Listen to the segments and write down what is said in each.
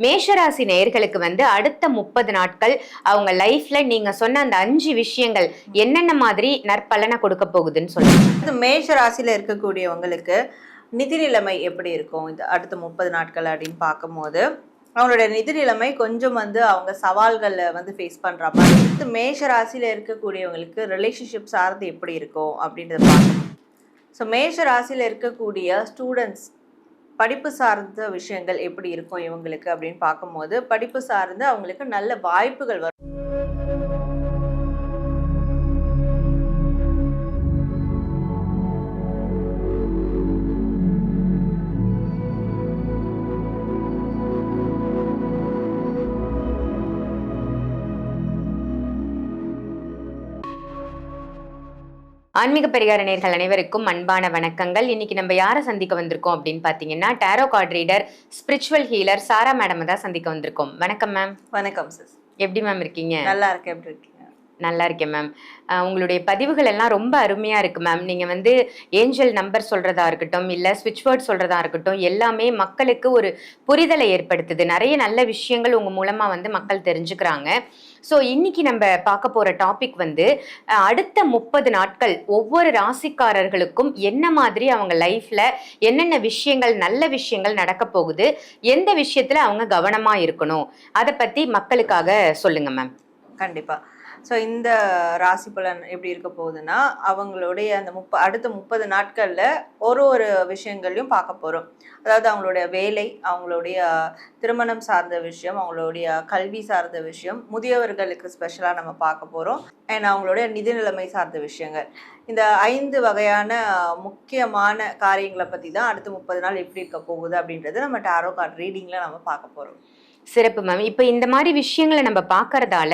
மேஷராசி நேயர்களுக்கு அடுத்த 30 நாட்கள் அவங்க லைஃப்ல நீங்க சொன்ன அந்த 5 விஷயங்கள் என்னென்ன மாதிரி நற்பலனை கொடுக்க போகுதுன்னு சொல்லுங்க. மேஷ ராசியில இருக்கக்கூடியவங்களுக்கு நிதி நிலைமை எப்படி இருக்கும் இந்த அடுத்த 30 நாட்கள் அப்படின்னு பார்க்கும்போது அவங்களுடைய நிதி நிலைமை கொஞ்சம் அவங்க சவால்களை ஃபேஸ் பண்ற மாதிரி. மேஷ ராசியில இருக்கக்கூடியவங்களுக்கு ரிலேஷன்ஷிப் சார்ந்து எப்படி இருக்கும் அப்படின்றத பார்க்கணும். ஸோ மேஷ ராசியில இருக்கக்கூடிய ஸ்டூடெண்ட்ஸ் படிப்பு சார்ந்த விஷயங்கள் எப்படி இருக்கும் இவங்களுக்கு அப்படின்னு பார்க்கும்போது படிப்பு சார்ந்து அவங்களுக்கு நல்ல வாய்ப்புகள் வரும். ஆன்மீக பரிகார நேயர்கள் அனைவருக்கும் அன்பான வணக்கங்கள். இன்னைக்கு நம்ம யாரை சந்திக்க வந்திருக்கோம் அப்படின்னு பாத்தீங்கன்னா tarot card reader, spiritual healer Sarah madam தான் சந்திக்க வந்திருக்கோம். வணக்கம் மேம். வணக்கம் சிஸ். எப்படி மேம் இருக்கீங்க? நல்லா இருக்கேன். எப்படி இருக்கீங்க? நல்லா இருக்கேன் மேம். உங்களுடைய பதிவுகள் எல்லாம் ரொம்ப அருமையா இருக்கு மேம். நீங்க ஏஞ்சல் நம்பர் சொல்றதா இருக்கட்டும், இல்ல ஸ்விட்ச் வேர்ட் சொல்றதா இருக்கட்டும், எல்லாமே மக்களுக்கு ஒரு புரிதலை ஏற்படுத்துது. நிறைய நல்ல விஷயங்கள் உங்க மூலமா மக்கள் தெரிஞ்சுக்கிறாங்க. ஸோ இன்னைக்கு நம்ம பார்க்க போற டாபிக் அடுத்த 30 நாட்கள் ஒவ்வொரு ராசிக்காரர்களுக்கும் என்ன மாதிரி அவங்க லைஃப்ல என்னென்ன விஷயங்கள் நல்ல விஷயங்கள் நடக்க போகுது, எந்த விஷயத்துல அவங்க கவனமா இருக்கணும், அதை பத்தி மக்களுக்காக சொல்லுங்க மேம். கண்டிப்பா. ஸோ இந்த ராசி பலன் எப்படி இருக்க போகுதுன்னா அவங்களுடைய அந்த அடுத்த 30 நாட்களில் ஒரு விஷயங்களையும் பார்க்க போகிறோம். அதாவது அவங்களுடைய வேலை, அவங்களுடைய திருமணம் சார்ந்த விஷயம், அவங்களுடைய கல்வி சார்ந்த விஷயம், முதியவர்களுக்கு ஸ்பெஷலாக நம்ம பார்க்க போகிறோம். அண்ட் அவங்களுடைய நிதி நிலைமை சார்ந்த விஷயங்கள். இந்த 5 வகையான முக்கியமான காரியங்களை பற்றி தான் அடுத்த 30 நாள் எப்படி இருக்க போகுது அப்படின்றது நம்ம டாரோ கார்ட் ரீடிங்கில் நம்ம பார்க்க போகிறோம். சிறப்பு மேம். இப்ப இந்த மாதிரி விஷயங்களை நம்ம பாக்குறதால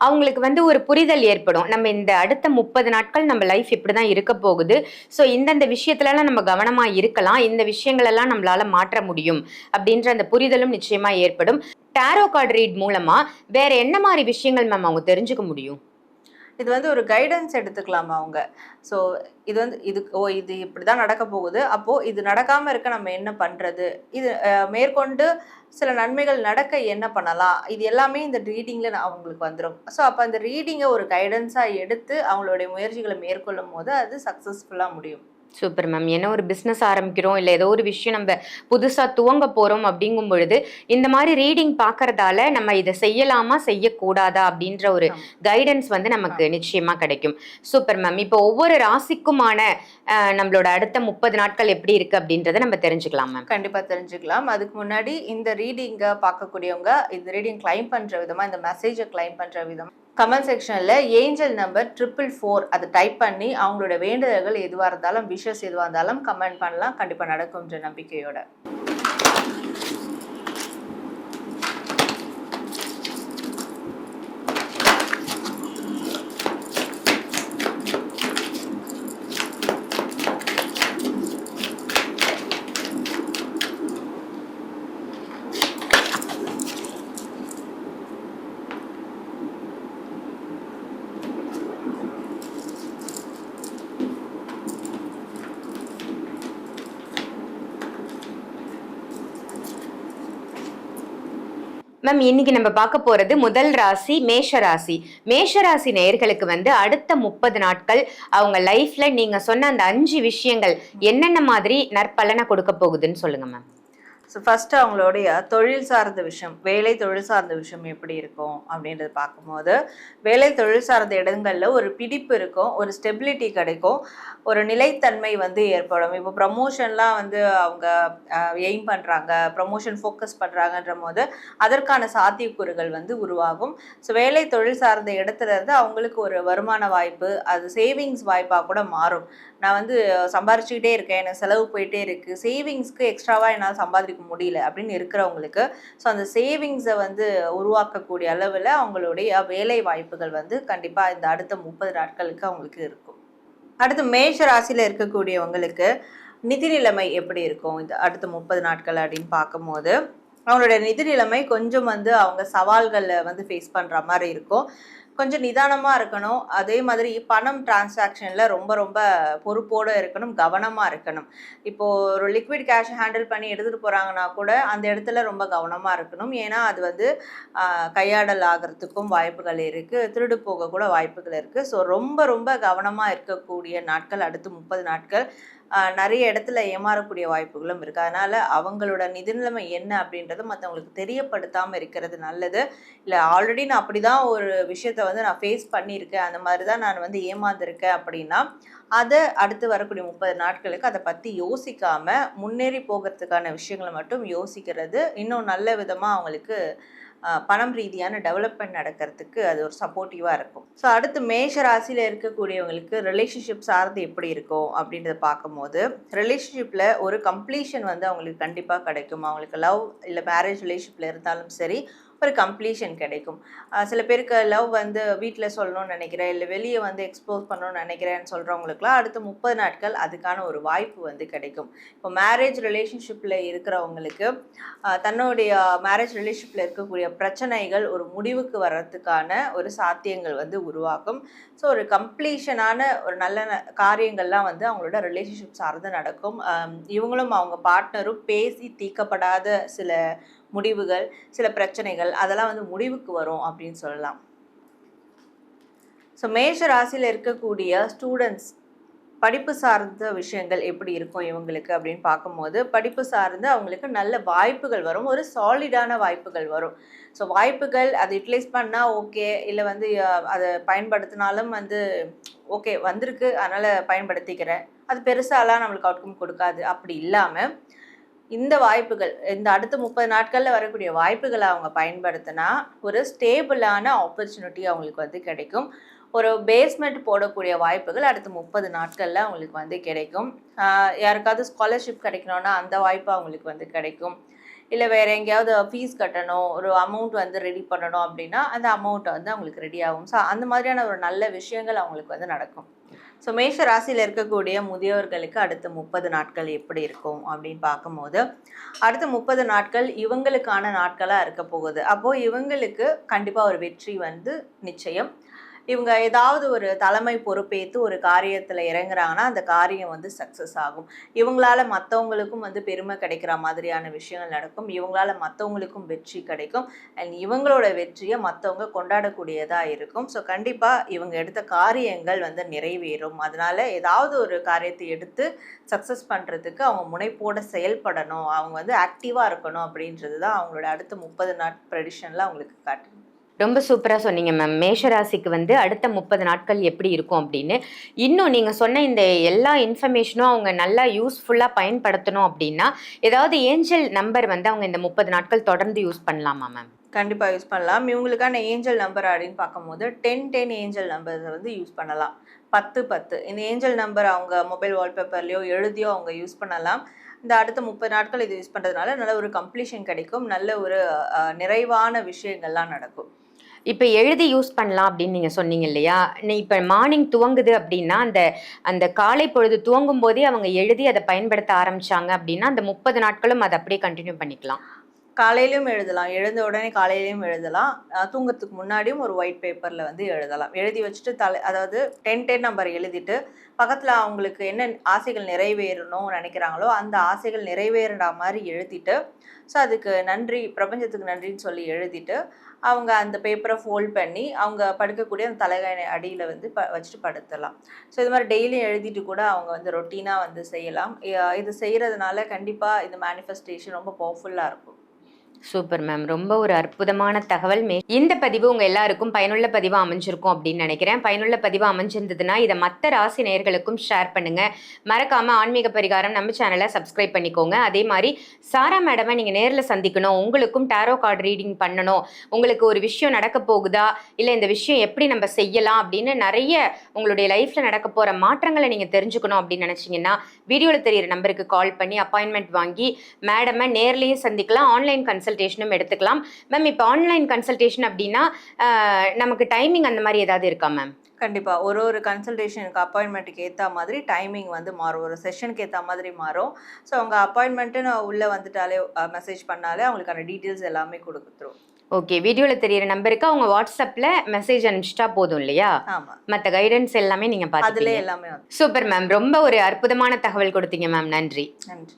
அவங்களுக்கு ஒரு புரிதல் ஏற்படும். நம்ம இந்த அடுத்த 30 நாட்கள் நம்ம லைஃப் இப்படிதான் இருக்க போகுது, ஸோ இந்தந்த விஷயத்துல எல்லாம் நம்ம கவனமா இருக்கலாம், இந்த விஷயங்கள் எல்லாம் நம்மளால மாற்ற முடியும் அப்படின்ற அந்த புரிதலும் நிச்சயமா ஏற்படும். டாரோ கார்டு ரீட் மூலமா வேற என்ன மாதிரி விஷயங்கள் மேம் அவங்க தெரிஞ்சுக்க முடியும்? இது ஒரு கைடன்ஸ் எடுத்துக்கலாமா அவங்க. ஸோ இது இது இப்படி தான் நடக்க போகுது, அப்போது இது நடக்காமல் இருக்க நம்ம என்ன பண்ணுறது, இது மேற்கொண்டு சில நன்மைகள் நடக்க என்ன பண்ணலாம், இது எல்லாமே இந்த ரீடிங்கில் அவங்களுக்கு வந்துடும். ஸோ அப்போ அந்த ரீடிங்கை ஒரு கைடன்ஸாக எடுத்து அவங்களுடைய முயற்சிகளை மேற்கொள்ளும் போது அது சக்ஸஸ்ஃபுல்லாக முடியும். Super ma'am. என்ன ஒரு பிஸ்னஸ் ஆரம்பிக்கிறோம், இல்லை ஏதோ ஒரு விஷயம் நம்ம புதுசாக துவங்க போகிறோம் அப்படிங்கும் பொழுது இந்த மாதிரி ரீடிங் பார்க்கறதால நம்ம இதை செய்யலாமா செய்யக்கூடாதா அப்படின்ற ஒரு கைடன்ஸ் நமக்கு நிச்சயமாக கிடைக்கும். Super ma'am. இப்போ ஒவ்வொரு ராசிக்குமான நம்மளோட அடுத்த 30 நாட்கள் எப்படி இருக்கு அப்படின்றத நம்ம தெரிஞ்சுக்கலாம் மேம். கண்டிப்பாக தெரிஞ்சுக்கலாம். அதுக்கு முன்னாடி இந்த ரீடிங்கை பார்க்கக்கூடியவங்க இந்த ரீடிங் கிளைம் பண்ணுற விதமாக, இந்த மெசேஜை கிளைம் பண்ணுற விதம் கமெண்ட் செக்ஷனில் ஏஞ்சல் நம்பர் 444 அதை டைப் பண்ணி அவங்களோட வேண்டுதல்கள் எதுவாக இருந்தாலும், விஷஸ் எதுவாக இருந்தாலும் கமெண்ட் பண்ணலாம். கண்டிப்பாக நடக்கும்ன்ற நம்பிக்கையோட. மேம், இன்னைக்கு நம்ம பார்க்க போறது முதல் ராசி மேஷராசி. மேஷராசி நேயர்களுக்கு அடுத்த 30 நாட்கள் அவங்க லைஃப்ல நீங்க சொன்ன அந்த 5 விஷயங்கள் என்னென்ன மாதிரி நற்பலனை கொடுக்க போகுதுன்னு சொல்லுங்க மேம். ஸோ ஃபஸ்ட்டு அவங்களுடைய தொழில் சார்ந்த விஷயம், வேலை தொழில் சார்ந்த விஷயம் எப்படி இருக்கும் அப்படின்றது பார்க்கும்போது வேலை தொழில் சார்ந்த இடங்களில் ஒரு பிடிப்பு இருக்கும், ஒரு ஸ்டெபிலிட்டி கிடைக்கும், ஒரு நிலைத்தன்மை ஏற்படும். இப்போ ப்ரமோஷன்லாம் அவங்க எய்ம் பண்ணுறாங்க, ப்ரமோஷன் ஃபோக்கஸ் பண்ணுறாங்கன்ற போது அதற்கான சாத்தியக்கூறுகள் உருவாகும். ஸோ வேலை தொழில் சார்ந்த இடத்துல இருந்து அவங்களுக்கு ஒரு வருமான வாய்ப்பு, அது சேவிங்ஸ் வாய்ப்பாக கூட மாறும். நான் சம்பாரிச்சுக்கிட்டே இருக்கேன், எனக்கு செலவு போயிட்டே இருக்குது, சேவிங்ஸ்க்கு எக்ஸ்ட்ராவாக என்னால் சம்பாதிக்க முடியல அப்படின்னு இருக்கிறவங்களுக்கு ஸோ அந்த சேவிங்ஸை உருவாக்கக்கூடிய அளவில் அவங்களுடைய வேலை வாய்ப்புகள் கண்டிப்பாக இந்த அடுத்த 30 நாட்களுக்கு அவங்களுக்கு இருக்கும். அடுத்து மேஷ ராசியில் இருக்கக்கூடியவங்களுக்கு நிதி நிலைமை எப்படி இருக்கும் இந்த அடுத்த 30 நாட்கள் அப்படின்னு பார்க்கும்போது அவங்களுடைய நிதி நிலைமை கொஞ்சம் அவங்க சவால்களை ஃபேஸ் பண்ணுற மாதிரி இருக்கும். கொஞ்சம் நிதானமா இருக்கணும். அதே மாதிரி பணம் டிரான்சாக்ஷன்ல ரொம்ப ரொம்ப பொறுப்போட இருக்கணும், கவனமா இருக்கணும். இப்போ ஒரு லிக்விட் கேஷ் ஹேண்டில் பண்ணி எடுத்துட்டு போறாங்கன்னா கூட அந்த இடத்துல ரொம்ப கவனமா இருக்கணும். ஏன்னா அது வந்து கையாடல் ஆகிறதுக்கும் வாய்ப்புகள் இருக்கு. திருடு போக கூட வாய்ப்புகள் இருக்கு. ஸோ ரொம்ப ரொம்ப கவனமா இருக்கக்கூடிய நாட்கள் அடுத்து 30 நாட்கள். நிறைய இடத்துல ஏமாறக்கூடிய வாய்ப்புகளும் இருக்கு. அதனால அவங்களோட நிதி நிலைமை என்ன அப்படின்றத மற்றவங்களுக்கு தெரியப்படுத்தாம இருக்கிறது நல்லது. இல்லை ஆல்ரெடி நான் அப்படிதான் ஒரு விஷயத்த வந்து நான் ஃபேஸ் பண்ணியிருக்கேன், அந்த மாதிரி தான் நான் வந்து ஏமாந்துருக்கேன் அப்படின்னா அதை அடுத்து வரக்கூடிய 30 நாட்களுக்கு அதை பற்றி யோசிக்காம முன்னேறி போகிறதுக்கான விஷயங்களை மட்டும் யோசிக்கிறது இன்னும் நல்ல விதமாக அவங்களுக்கு பணம் ரீதியான டெவலப்மெண்ட் நடக்கிறதுக்கு அது ஒரு சப்போர்ட்டிவாக இருக்கும். ஸோ அடுத்து மேஷ ராசியில் இருக்கக்கூடியவங்களுக்கு ரிலேஷன்ஷிப் சார்ந்து எப்படி இருக்கும் அப்படின்றத பார்க்கும்போது ரிலேஷன்ஷிப்பில் ஒரு கம்ப்ளீஷன் வந்து அவங்களுக்கு கண்டிப்பாக கிடைக்கும். அவங்களுக்கு லவ் இல்லை மேரேஜ் ரிலேஷன்ஷிப்பில் இருந்தாலும் சரி ஒரு கம்ப்ளீஷன் கிடைக்கும். சில பேருக்கு லவ் வந்து வீட்டில் சொல்லணும்னு நினைக்கிறேன், இல்லை வெளியே வந்து எக்ஸ்போஸ் பண்ணணும்னு நினைக்கிறேன்னு சொல்கிறவங்களுக்குலாம் அடுத்த 30 நாட்கள் அதுக்கான ஒரு வாய்ப்பு வந்து கிடைக்கும். இப்போ மேரேஜ் ரிலேஷன்ஷிப்பில் இருக்கிறவங்களுக்கு தன்னுடைய மேரேஜ் ரிலேஷன்ஷிப்பில் இருக்கக்கூடிய பிரச்சனைகள் ஒரு முடிவுக்கு வர்றதுக்கான ஒரு சாத்தியங்கள் வந்து உருவாகும். ஸோ ஒரு கம்ப்ளீஷனான ஒரு நல்ல காரியங்கள்லாம் வந்து அவங்களோட ரிலேஷன்ஷிப் சார்ந்து நடக்கும். இவங்களும் அவங்க பார்ட்னரும் பேசி தீர்க்கப்படாத சில முடிவுகள், சில பிரச்சனைகள் அதெல்லாம் வந்து முடிவுக்கு வரும் அப்படின்னு சொல்லலாம். ஸோ மேஷ ராசியில் இருக்கக்கூடிய ஸ்டூடெண்ட்ஸ் படிப்பு சார்ந்த விஷயங்கள் எப்படி இருக்கும் இவங்களுக்கு அப்படின்னு பார்க்கும்போது படிப்பு சார்ந்து அவங்களுக்கு நல்ல வாய்ப்புகள் வரும், ஒரு சாலிடான வாய்ப்புகள் வரும். ஸோ வாய்ப்புகள் அதை யூட்டிலைஸ் பண்ணால் ஓகே, இல்லை வந்து அதை பயன்படுத்தினாலும் வந்து ஓகே வந்திருக்கு அதனால் பயன்படுத்திக்கிறேன், அது பெருசாலாம் நம்மளுக்கு அவுட்கம் கொடுக்காது. அப்படி இல்லாமல் இந்த வாய்ப்புகள் இந்த அடுத்த 30 நாட்களில் வரக்கூடிய வாய்ப்புகளை அவங்க பயன்படுத்தினா ஒரு ஸ்டேபிளான ஆப்பர்ச்சுனிட்டி அவங்களுக்கு வந்து கிடைக்கும். ஒரு பேஸ்மெண்ட் போடக்கூடிய வாய்ப்புகள் அடுத்த 30 நாட்களில் அவங்களுக்கு வந்து கிடைக்கும். யாருக்காவது ஸ்காலர்ஷிப் கிடைக்கணும்னா அந்த வாய்ப்பு அவங்களுக்கு வந்து கிடைக்கும். இல்லை வேறு எங்கேயாவது ஃபீஸ் கட்டணும், ஒரு அமௌண்ட் வந்து ரெடி பண்ணணும் அப்படின்னா அந்த அமௌண்ட்டை வந்து அவங்களுக்கு ரெடி ஆகும். ஸோ அந்த மாதிரியான ஒரு நல்ல விஷயங்கள் அவங்களுக்கு வந்து நடக்கும். ஸோ மேஷ ராசியில் இருக்கக்கூடிய முதியவர்களுக்கு அடுத்த 30 நாட்கள் எப்படி இருக்கும் அப்படின்னு பார்க்கும்போது அடுத்த 30 நாட்கள் இவங்களுக்கான நாட்களாக இருக்க போகுது. அப்போது இவங்களுக்கு கண்டிப்பாக ஒரு வெற்றி வந்து நிச்சயம். இவங்க ஏதாவது ஒரு தலைமை பொறுப்பேற்று ஒரு காரியத்தில் இறங்குறாங்கன்னா அந்த காரியம் வந்து சக்ஸஸ் ஆகும். இவங்களால மற்றவங்களுக்கும் வந்து பெருமை கிடைக்கிற மாதிரியான விஷயங்கள் நடக்கும். இவங்களால மற்றவங்களுக்கும் வெற்றி கிடைக்கும். அண்ட் இவங்களோட வெற்றியை மற்றவங்க கொண்டாடக்கூடியதாக இருக்கும். ஸோ கண்டிப்பாக இவங்க எடுத்த காரியங்கள் வந்து நிறைவேறும். அதனால ஏதாவது ஒரு காரியத்தை எடுத்து சக்ஸஸ் பண்ணுறதுக்கு அவங்க முனைப்போட செயல்படணும், அவங்க வந்து ஆக்டிவாக இருக்கணும் அப்படின்றது தான் அவங்களோட அடுத்த 30 நாட் ப்ரெடிஷனில் அவங்களுக்கு காட்டுது. ரொம்ப சூப்பராக சொன்னீங்க மேம். மேஷராசிக்கு வந்து அடுத்த 30 நாட்கள் எப்படி இருக்கும் அப்படின்னு. இன்னும் நீங்கள் சொன்ன இந்த எல்லா இன்ஃபர்மேஷனும் அவங்க நல்லா யூஸ்ஃபுல்லாக பயன்படுத்தணும் அப்படின்னா ஏதாவது ஏஞ்சல் நம்பர் வந்து அவங்க இந்த 30 நாட்கள் தொடர்ந்து யூஸ் பண்ணலாமா மேம்? கண்டிப்பாக யூஸ் பண்ணலாம். இவங்களுக்கான ஏஞ்சல் நம்பர் அப்படின்னு பார்க்கும்போது 10 ஏஞ்சல் நம்பர்ஸை வந்து யூஸ் பண்ணலாம். 10 இந்த ஏஞ்சல் நம்பர் அவங்க மொபைல் வால்பேப்பர்லையோ எழுதியோ அவங்க யூஸ் பண்ணலாம். இந்த அடுத்த 30 நாட்கள் இது யூஸ் பண்ணுறதுனால நல்ல ஒரு கம்ப்ளீஷன் கிடைக்கும், நல்ல ஒரு நிறைவான விஷயங்கள்லாம் நடக்கும். இப்போ எழுதி யூஸ் பண்ணலாம் அப்படின்னு நீங்கள் சொன்னீங்க இல்லையா? இப்போ மார்னிங் துவங்குது அப்படின்னா அந்த அந்த காலை பொழுது துவங்கும் போதே அவங்க எழுதி அதை பயன்படுத்த ஆரம்பிச்சாங்க அப்படின்னா அந்த 30 நாட்களும் அதை அப்படியே கண்டினியூ பண்ணிக்கலாம். காலையிலையும் எழுதலாம், எழுந்த உடனே காலையிலையும் எழுதலாம், தூங்குறதுக்கு முன்னாடியும் ஒரு ஒயிட் பேப்பரில் வந்து எழுதலாம். எழுதி வச்சுட்டு அதாவது 10 நம்பர் எழுதிட்டு பக்கத்தில் அவங்களுக்கு என்ன ஆசைகள் நிறைவேறணும்னு நினைக்கிறாங்களோ அந்த ஆசைகள் நிறைவேறா மாதிரி எழுதிட்டு ஸோ அதுக்கு நன்றி, பிரபஞ்சத்துக்கு நன்றின்னு சொல்லி எழுதிட்டு அவங்க அந்த பேப்பரை ஃபோல்ட் பண்ணி அவங்க படுக்கக்கூடிய அந்த தலைகாணி அடியில் வந்து வச்சுட்டு படுத்தலாம். ஸோ இது மாதிரி டெய்லியும் எழுதிட்டு கூட அவங்க வந்து ரொட்டீனாக வந்து செய்யலாம். இது செய்கிறதுனால கண்டிப்பாக இந்த மேனிஃபெஸ்டேஷன் ரொம்ப பவர்ஃபுல்லாக இருக்கும். Super ma'am. ரொம்ப ஒரு அற்புதமான தகவல். இந்த பதிவு உங்கள் எல்லாருக்கும் பயனுள்ள பதிவாக அமைஞ்சிருக்கும் அப்படின்னு நினைக்கிறேன். பயனுள்ள பதிவாக அமைஞ்சிருந்ததுன்னா இதை மற்ற ராசி நேயர்களுக்கும் ஷேர் பண்ணுங்கள். மறக்காமல் ஆன்மீக பரிகாரம் நம்ம சேனலை சப்ஸ்கிரைப் பண்ணிக்கோங்க. அதே மாதிரி சாரா மேடமை நீங்கள் நேரில் சந்திக்கணும், உங்களுக்கும் டாரோ கார்டு ரீடிங் பண்ணணும், உங்களுக்கு ஒரு விஷயம் நடக்க போகுதா, இல்லை இந்த விஷயம் எப்படி நம்ம செய்யலாம் அப்படின்னு நிறைய உங்களுடைய லைஃப்பில் நடக்க போகிற மாற்றங்களை நீங்கள் தெரிஞ்சுக்கணும் அப்படின்னு நினச்சிங்கன்னா வீடியோவில் தெரியிற நம்பருக்கு கால் பண்ணி அப்பாயின்மெண்ட் வாங்கி மேடமை நேர்லேயும் சந்திக்கலாம், ஆன்லைன் கன்சல்டேஷனும் எடுத்துக்கலாம். மேம் இப்போ ஆன்லைன் கன்சல்டேஷன் அப்படின்னா நமக்கு டைமிங் அந்த மாதிரி ஏதாவது இருக்கா மேம்? கண்டிப்பாக ஒரு கன்சல்டேஷனுக்கு அப்பாயின்மெண்ட்டுக்கு ஏற்ற மாதிரி டைமிங் வந்து மாறும், ஒரு செஷனுக்கு ஏற்ற மாதிரி மாறும். ஸோ அவங்க அப்பாயின்மெண்ட்டுன்னு உள்ளே வந்துட்டாலே மெசேஜ் பண்ணாலே அவங்களுக்கான டீட்டெயில்ஸ் எல்லாமே கொடுத்துரும். ஓகே, வீடியோல தெரியிற நம்பருக்கு அவங்க வாட்ஸ்அப்ல மெசேஜ் அனுப்பிச்சிட்டா போதும் இல்லையா? ஆமா, மத்த கைடன்ஸ் எல்லாமே நீங்க அதுல பாத்துப்பீங்க. எல்லாமே வந்து. Super ma'am. ரொம்ப ஒரு அற்புதமான தகவல் கொடுத்தீங்க மேம். நன்றி. நன்றி.